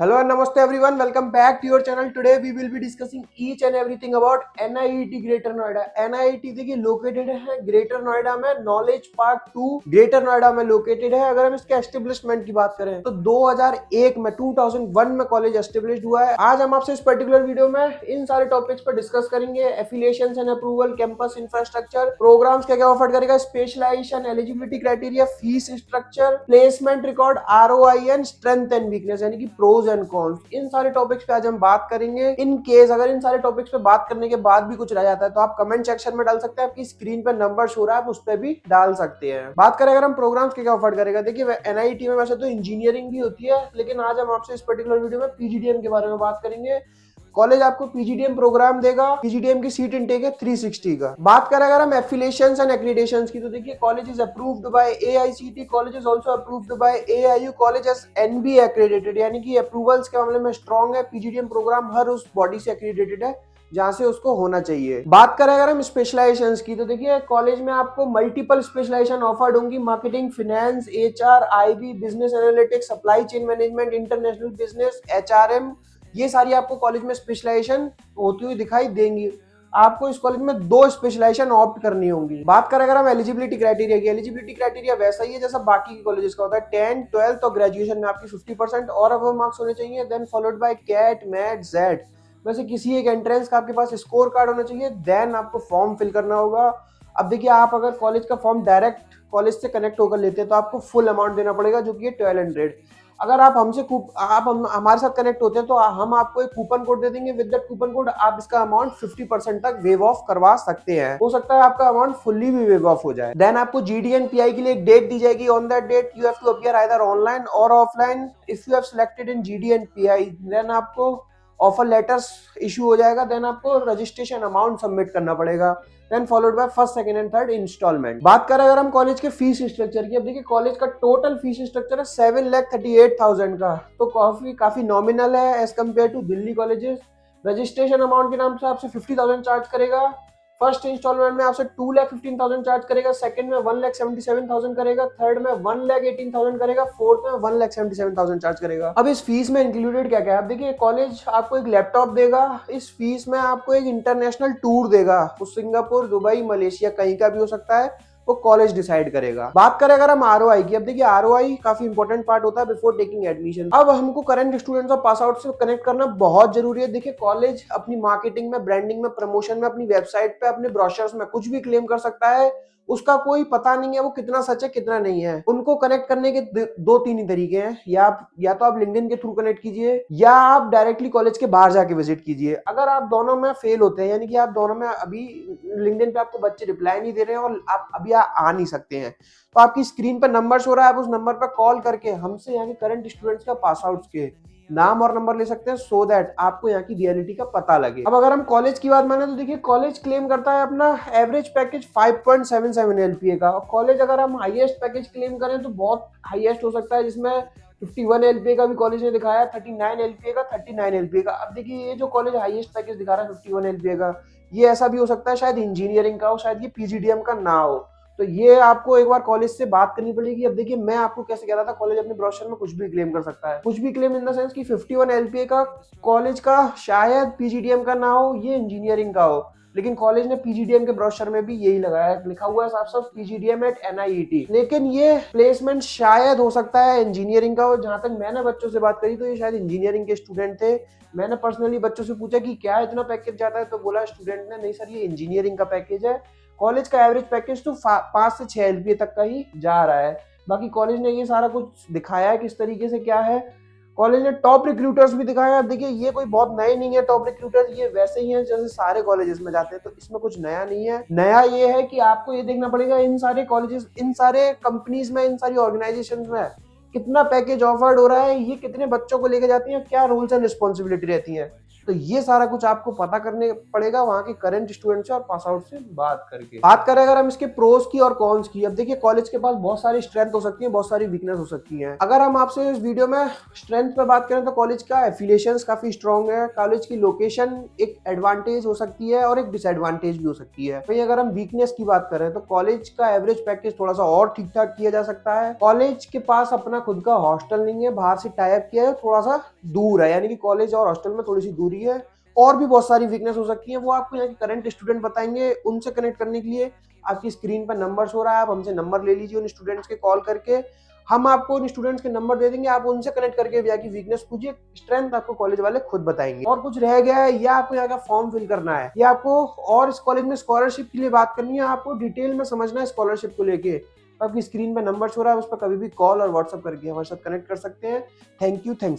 Hello and namaste everyone. Welcome back to your channel. Today we will be discussing each and everything about NIET Greater Noida. NIET देखिए located है greater Noida में, knowledge park 2 greater Noida में located है। अगर हम इसके establishment की बात करें तो 2001 में 2001 में कॉलेज एस्टेब्लिश हुआ है। आज हम आपसे इस पर्टिकुलर वीडियो में इन सारे टॉपिक्स पर डिस्कस करेंगे। Affiliations and approval, campus infrastructure, programmes क्या क्या ऑफर करेगा, specialisation, eligibility criteria, fees structure, placement record, ROI and strength and weakness यानी कि प्रोज एंड कॉन्स। इन सारे टॉपिक्स पे आज हम बात करेंगे। इन केस अगर इन सारे टॉपिक्स पे बात करने के बाद भी कुछ रह जाता है तो आप कमेंट सेक्शन में डाल सकते हैं। आपकी स्क्रीन पे नंबर शो रहा है, आप उस पर भी डाल सकते हैं। बात करें अगर हम प्रोग्राम्स क्या ऑफर करेगा, देखिए एनआईटी में वैसे तो इंजीनियरिंग भी होती है, लेकिन आज हम आपसे इस पर्टिकुलर वीडियो में पीजीडीएम के बारे में बात करेंगे। कॉलेज आपको पीजीडीएम प्रोग्राम देगा। पीजीडीएम की सीट इनटेक है 360 का। बात करें अगर हम एफिलिएशंस एंड एक्रीडेशंस की तो देखिए college is approved by AICTE, college is also approved by AIU, college is NB accredited यानी कि अप्रूवल्स के मामले में स्ट्रांग है। पीजीडीएम प्रोग्राम हर उस बॉडी से एक्रेडिटेड है जहां से उसको होना चाहिए। बात करें अगर हम स्पेशलाइजेशंस की तो देखिए कॉलेज में आपको मल्टीपल स्पेशलाइजेशन ऑफर्ड होंगी। Marketing, finance, HR, IB, business analytics, supply chain management, international business, HRM, ये सारी आपको कॉलेज में स्पेशलाइजेशन होती हुई दिखाई देंगी। आपको इस कॉलेज में 2 स्पेशलाइजेशन ऑप्ट करनी होंगी। बात करें अगर हम एलिजिबिलिटी क्राइटेरिया की, एलिजिबिलिटी क्राइटेरिया वैसा ही है जैसा बाकी के कॉलेजेस का होता है। 10th 12th और ग्रेजुएशन में आपकी 50% और अबव मार्क्स होने चाहिए, then followed by CAT, MAT, XAT. वैसे किसी एक एंट्रेंस का आपके पास स्कोर कार्ड होना चाहिए, देन आपको फॉर्म फिल करना होगा। अब देखिए आप अगर कॉलेज का फॉर्म डायरेक्ट कॉलेज से कनेक्ट होकर लेते हैं तो आपको फुल अमाउंट देना पड़ेगा जो कि है 1200। अगर आप हमारे साथ कनेक्ट होते हैं तो हम आपको एक कूपन कोड दे देंगे। विद दैट कूपन कोड आप इसका अमाउंट 50% तक वेव ऑफ करवा सकते हैं। हो सकता है आपका अमाउंट फुल्ली भी वेव ऑफ हो जाए। देन आपको जीडीएन पीआई के लिए एक डेट दी जाएगी। On that date you have to appear either online और offline. If you have selected in GD and PI then आपको ऑफर लेटर्स इशू हो जाएगा। देन आपको रजिस्ट्रेशन अमाउंट सबमिट करना पड़ेगा, then followed by first, second and third installment. बात करें अगर हम कॉलेज के फीस स्ट्रक्चर की, अब देखिए कॉलेज का टोटल फीस स्ट्रक्चर है 7,38,000 का, तो काफी नॉमिनल है as compare to Delhi colleges. Registration amount के नाम से आपसे 50,000 चार्ज करेगा। फर्स्ट इंस्टॉलमेंट में आपसे 2,15,000 चार्ज करेगा, सेकंड में 1,77,000 करेगा, थर्ड में 1,18,000 करेगा, फोर्थ में 1,77,000 चार्ज करेगा। अब इस फीस में इंक्लूडेड क्या क्या है, अब देखिए कॉलेज आपको एक लैपटॉप देगा। इस फीस में आपको एक इंटरनेशनल टूर देगा, वो सिंगापुर, दुबई, मलेशिया कहीं का भी हो सकता है, वो कॉलेज डिसाइड करेगा। बात करें अगर हम आरओआई की, अब देखिए आरओआई काफी इंपॉर्टेंट पार्ट होता है बिफोर टेकिंग एडमिशन। अब हमको करंट स्टूडेंट्स और पास आउट से कनेक्ट करना बहुत जरूरी है। देखिए कॉलेज अपनी मार्केटिंग में, ब्रांडिंग में, प्रमोशन में, अपनी वेबसाइट पे, अपने ब्रोशर्स में कुछ भी क्लेम कर सकता है, उसका कोई पता नहीं है वो कितना सच है कितना नहीं है। उनको कनेक्ट करने के 2-3 ही तरीके हैं, या तो आप लिंक्डइन के थ्रू कनेक्ट कीजिए या आप डायरेक्टली कॉलेज के बाहर जाके विजिट कीजिए। अगर आप दोनों में फेल होते हैं, यानी कि आप दोनों में अभी लिंक्डइन पे आपको बच्चे रिप्लाई नहीं दे रहे हैं और आप अभी आ नहीं सकते हैं, तो आपकी स्क्रीन पर नंबर शो रहा है, आप उस नंबर पर कॉल करके हमसे यहाँ के करंट स्टूडेंट्स का पास आउट के नाम और नंबर ले सकते हैं, सो दैट आपको यहाँ की रियलिटी का पता लगे। अब अगर हम कॉलेज की बात माने तो देखिए कॉलेज क्लेम करता है अपना एवरेज पैकेज 5.77 एलपीए का। और कॉलेज अगर हम हाईएस्ट पैकेज क्लेम करें तो बहुत हाईएस्ट हो सकता है, जिसमें 51 एलपीए का भी कॉलेज ने दिखाया, 39 एलपीए का, 39 एलपीए का। अब देखिए ये जो कॉलेज हाईएस्ट पैकेज दिखा रहा है 51 एलपीए का, ये ऐसा भी हो सकता है शायद इंजीनियरिंग का हो, शायद ये पीजीडीएम का ना हो, तो ये आपको एक बार कॉलेज से बात करनी पड़ेगी। अब देखिए मैं आपको कैसे कह रहा था, कॉलेज अपने ब्रोशर में कुछ भी क्लेम कर सकता है, कुछ भी क्लेम इन द सेंस कि 51 एलपीए का कॉलेज का शायद पीजीडीएम का ना हो, ये इंजीनियरिंग का हो, लेकिन कॉलेज ने पीजीडीएम के ब्रोशर में भी यही लगाया है, लिखा हुआ है साफ साफ पीजीडीएम एट एनआईईटी, लेकिन ये प्लेसमेंट शायद हो सकता है इंजीनियरिंग का हो। जहां तक मैंने बच्चों से बात करी तो ये शायद इंजीनियरिंग के स्टूडेंट थे। मैंने पर्सनली बच्चों से पूछा कि क्या इतना पैकेज जाता है, तो बोला स्टूडेंट ने नहीं सर ये इंजीनियरिंग का पैकेज है। कॉलेज का एवरेज पैकेज तो 5 से 6 एलपीए तक का ही जा रहा है। बाकी कॉलेज ने ये सारा कुछ दिखाया है किस तरीके से क्या है। कॉलेज ने टॉप रिक्रूटर्स भी दिखाया। अब देखिए ये कोई बहुत नए नहीं है टॉप रिक्रूटर्स, ये वैसे ही हैं जैसे सारे कॉलेजेस में जाते हैं, तो इसमें कुछ नया नहीं है। नया ये है कि आपको ये देखना पड़ेगा इन सारे कॉलेजेस, इन सारे कंपनीज में, इन सारी ऑर्गेनाइजेशन में कितना पैकेज ऑफर्ड हो रहा है, ये कितने बच्चों को लेके जाती है, क्या रूल्स एंड रिस्पॉन्सिबिलिटी रहती है, तो ये सारा कुछ आपको पता करने पड़ेगा वहां के करंट स्टूडेंट से और पास आउट से बात करके। बात करें अगर हम इसके प्रोस की और कॉन्स की, अब देखिए कॉलेज के पास बहुत सारी स्ट्रेंथ हो सकती है, बहुत सारी वीकनेस हो सकती है। अगर हम आपसे इस वीडियो में स्ट्रेंथ पे बात करें तो कॉलेज का एफिलिएशंस काफी स्ट्रॉन्ग है, कॉलेज की लोकेशन एक एडवांटेज हो सकती है और एक डिसएडवांटेज भी हो सकती है। वहीं अगर हम वीकनेस की बात करें तो कॉलेज का एवरेज पैकेज थोड़ा सा और ठीक ठाक किया जा सकता है। कॉलेज के पास अपना खुद का हॉस्टल नहीं है, बाहर से टाई अप किया है, थोड़ा सा दूर है, यानी कि कॉलेज और हॉस्टल में थोड़ी सी दूरी है। और भी बहुत सारी वीकनेस हो सकती है, वो आपको यहाँ के करंट स्टूडेंट बताएंगे। उनसे कनेक्ट करने के लिए आपकी स्क्रीन पर नंबर हो रहा है, आप हमसे नंबर ले लीजिए उन स्टूडेंट्स के कॉल करके। हम आपको उन स्टूडेंट्स के नंबर दे देंगे, आप उनसे कनेक्ट करके यहाँ की वीकनेस पूछिए, स्ट्रेंथ आपको कॉलेज वाले खुद बताएंगे। और कुछ रह गया है, या आपको यहाँ का फॉर्म फिल करना है, या आपको और इस कॉलेज में स्कॉलरशिप के लिए बात करनी है, आपको डिटेल में समझना है स्कॉलरशिप को लेके, आपकी स्क्रीन पे नंबर हो रहा है, उस पर कभी भी कॉल और व्हाट्सअप करके हमारे साथ कनेक्ट कर सकते हैं। Thank you. थैंक्स।